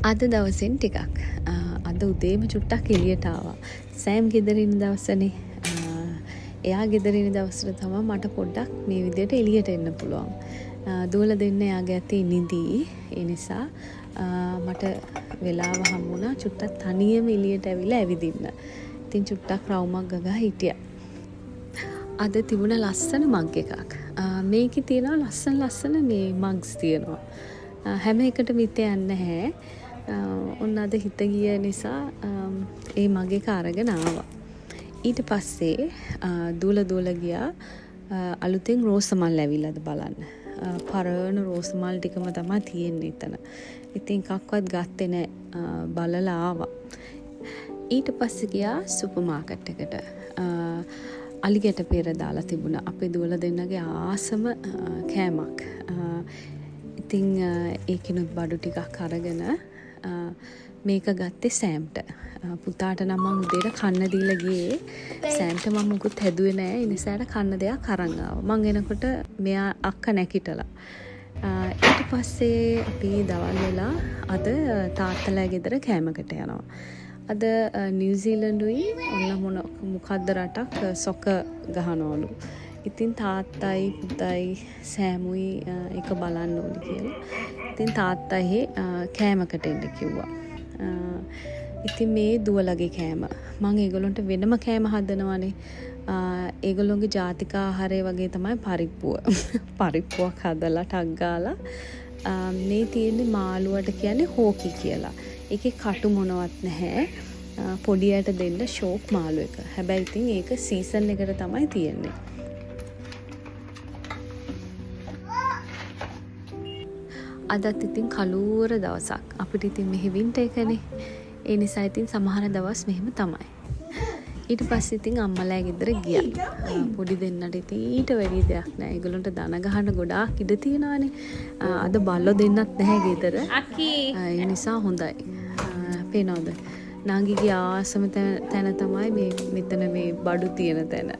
අද දවසෙන් ටිකක් අද උදේම චුට්ටක් එළියට ආවා. සෑම් ගෙදරින් දවසනේ. එයා ගෙදරින් දවසට තමයි මට පොඩ්ඩක් මේ විදිහට එළියට එන්න පුළුවන්. දූල දෙන්න එයාගේ අතේ නිදි. ඒ නිසා මට වෙලාව හම්බුණා චුට්ටක් තනියම එළියට ඇවිල්ලා ඇවිදින්න. ඉතින් චුට්ටක් රවුමක් ගගා හිටියා. අද තිබුණ ලස්සන මග් එකක්. මේකේ තියෙනවා ලස්සන මේ මග්ස් තියෙනවා. හැම එකට මිත යන්නේ නැහැ. ඔන්න අද හිත ගිය නිසා ඒ මගේ කාරගෙන ආවා. ඊට පස්සේ දූල ගියා අලුතෙන් රෝස මල් ඇවිල්ලාද බලන්න. පරණ රෝස මල් ටිකම තමයි තියෙන්නේ එතන. ඉතින් එකක්වත් ගත්තේ නැහැ. බලලා ආවා. ඊට පස්සේ ගියා සුපර් මාකට් එකට. අලිගැට පෙර දාලා තිබුණා. අපේ දූල දෙන්නගේ ආසම කෑමක්. ඉතින් ඒකිනුත් බඩු ටිකක් අරගෙන මේක ගත්තේ සෑම්ට. පුතාට නම් මම උදේට කන්න දීලා ගියේ. සෑම්ට මම මුකුත් හැදුවේ නෑ. ඒ නිසාට කන්න දෙයක් අරන් ආවා. මං එනකොට මෙයා අක්කා නැකිටලා. ඊට පස්සේ අපි දවල් වෙලා අද තාත්තලා ගෙදර කෑමකට යනවා. අද නිව්සීලන්ඩුයි ඔන්න මොකද්ද රටක් සොක ගහනවලු. ඉතින් තාත්තයි පුතයි සෑමුයි එක බලන්න ඕනි කියලා. ඉතින් තාත්තා කෑමකට එන්න කිව්වා. ඉතින් මේ දුවලගේ කෑම. මම ඒගොල්ලන්ට වෙනම කෑම හදනවානේ. ඒගොල්ලොන්ගේ ජාතික ආහාරය වගේ තමයි පරිප්පුව. පරිප්පුවක් හදලා ටක් ගාලා මේ තියෙන්නේ මාළුවට කියන්නේ හෝකි කියලා. ඒකේ කටු මොනවත් නැහැ. පොඩියට දෙන්න ෂෝක් මාළු එක. හැබැයි ඉතින් ඒක සීසන් එකට තමයි තියෙන්නේ. අදත් ඉතින් කලූර දවසක්. අපිට ඉතින් මෙහි වින්ටර් එකනේ. ඒ නිසා ඉතින් සමහර දවස් මෙහෙම තමයි. ඊට පස්සේ ඉතින් අම්මලා ගෙදර ගියා. පොඩි දෙන්නට ඉතින් ඊට වැඩි දෙයක් නෑ. ඒගොල්ලන්ට දන ගහන්න ගොඩාක් ඉඩ තියෙනවානේ. අද බල්ලෝ දෙන්නත් නැහැ ගෙදර. ඒ නිසා හොඳයි. පේනවද? නංගිගේ ආසම තැන තමයි මේ මෙතන මේ බඩු තියෙන තැන.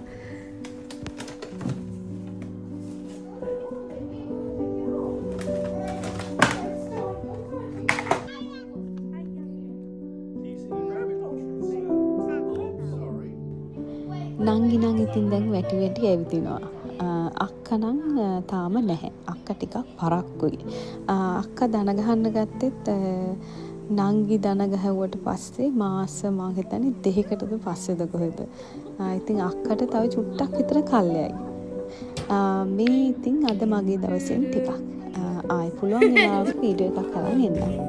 නංගි නම් ඉතින් දැන් වැටි ඇවිදිනවා. අක්කා නම් තාම නැහැ. අක්කා ටිකක් පරක්කුයි. අක්කා දන ගහන්න ගත්තෙත් නංගි දන ගහුවට පස්සේ මාස මම හිතන්නේ 2කටද පස්සේද කොහෙද. ඉතින් අක්කට තව චුට්ටක් විතර කල්යයි. මේ ඉතින් අද මගේ දවසෙන් ටිකක් ආයි පුළුවන් වෙලාවක වීඩියෝ එකක් කරන් එන්න.